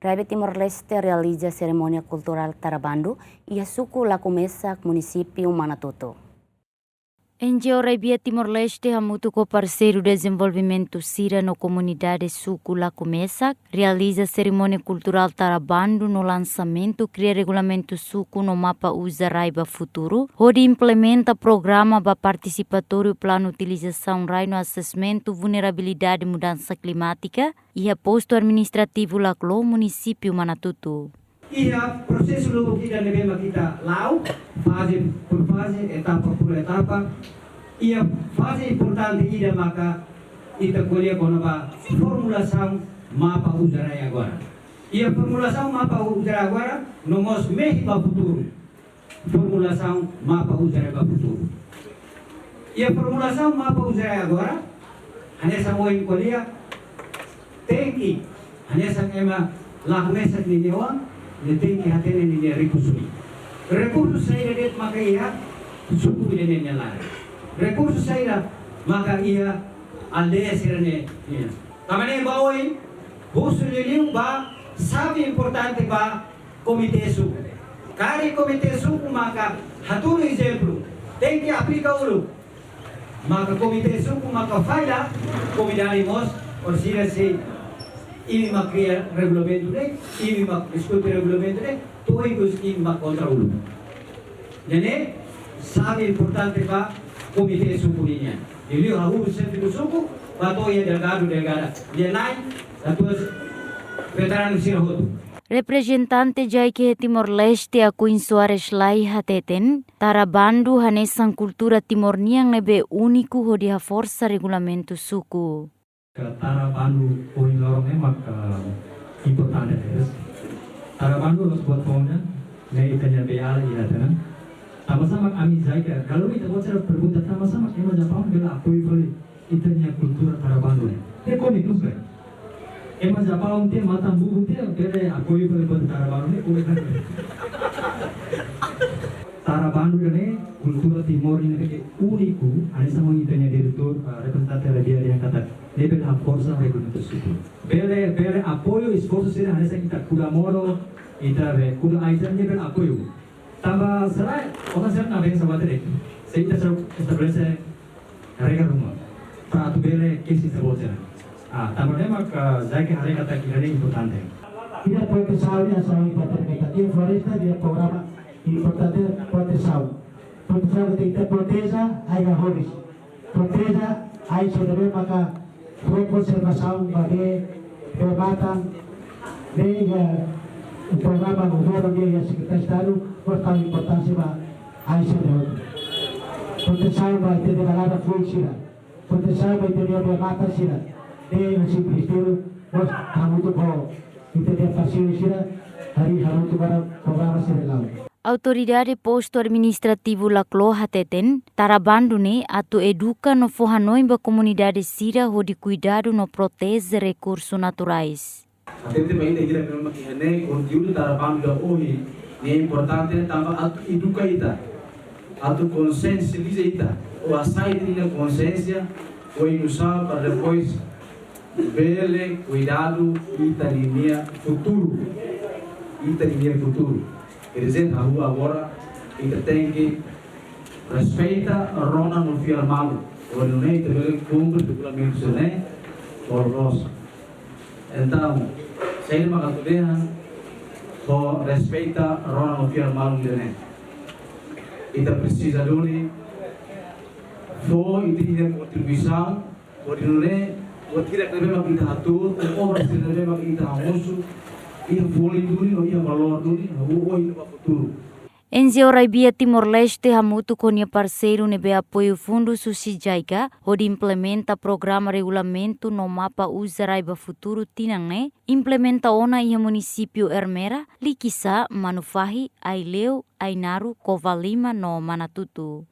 Rakyat Timor-Leste realiza cerimônia cultural Tarabandu e a suku Laku Mesak, município Manatuto. NGO Raibia Timor-Leste hamutu com parceiro de desenvolvimento CIRA no comunidade suku Laku Mesak realiza cerimônia cultural Tarabandu no lançamento cria regulamento suku no mapa usa raiba futuro, onde implementa programa ba participatório plano utilização rai no assessamento vulnerabilidade mudança climática e a posto administrativo Laklo município Manatuto. Ia prosesso novo kita devemos kita lau fase por fase, etapa por etapa. Ia fase importante ida maka kita colher com a formulação mapa usarai agora. Ia formulação mapa usarai agora no mos mês para futuro. Formulação mapa usarai para futuro. Ia formulação mapa usarai agora hanya sama yang colher tem que hanya sama Laku Mesak ni nyawa tem que atender ninguém recursos. Recursos saya det maka ia suku ini nyala. Recursos saya maka ia aldeia sirene. Tamane baoi busu liliu ba sabe importante ba komite suku. Kari komite suku maka hatulu exemplo tem que aplicar ulu. Maka komite suku maka faida komidani mos or sira se ini mak cria regulamento deh, ini mak diskusi regulamento deh, tuh itu ini mak kontrol. Jadi, sangat importante pak komite suku ini. Jadi harus setiap suku, atau ya delegado, dia naik, atau veteran sirhoto. Representante Jaike Timor-Leste Aquin Soares Lai hateten, Tarabandu hanesan kultura Timor Niang nebe uniku hodia força regulamento suku. Tarabandu poin lorong emak importante es. Tarabandu los buatnya ne itanya beal ya tenan. Sama-sama kami jaga. Kalau kita buat cara perbuatan sama-sama kita Jepang bela akui boleh itanya kultura Tarabandu. Te koni tu sih. Emang Jepang te mata buku te bela akui boleh buat Tarabandu ne boleh kan. Tarabandu ini kultura Timor ini uniku. Ada sama itanya direktur representante dia yang kata. Deve dar força ao regulamento suku. Bele apoio esforço será nessa kita kuda moro kita be kuda aitan deve apoio. Tambah serai orang serna beng sahabat dek. Saya kita establece harga rumah. Pra tu bele kesi sebotnya. Tambah demak zaike harga kata kita ini importante. Tidak potensialnya soal terkait floresta dia programa importante potensial. Potensial kita protesa aiga horis. Protesa ai saudara maka conservação bagi pembataan dengan programa governo dia sekretaris Estado portal importância ba Aisyah Daud. Potensial ba itu dekalada full sila. Potensial ba itu dia pembataan sila. Dia masih beristiru bos kamu tu kau itu dia fasilitasi sila hari haru tu bara programa sila lau. Autoridade posto administrativo Laklo hateten, Tarabandu ne atu educa no forranoi ba comunidade sira hodi cuidado no protege recursos naturais. Atende ba ida gira memang kihane conteúdo Tarabandu da hoje é importante também atu educa ita, atu conscientiza ita, o açai de consciência foi usado para depois ver cuidado ita linha futuro, Quer dizer, a rua agora kita tem que respeitar a rona no fiel malo. Quando não é, também cumpre o regulamento sene horroroso. Então, saya mengatakan bahwa respeita a rona no fiel malo sene. Kita precisa dulu, foi itu yang kontribuição, quando não é, quando tidak lebih kita atur, obras tidak lebih kita hamusu. NGO Raibia Timor-Leste hamutu konia parceiro nebe apoio fundo Susijaiga, onde implementa programa regulamento no mapa usa raiba futuro tinangne, implementa ona ia município Ermera, Likisa, Manufahi, Aileu, Ainaru, Kovalima no Manatutu.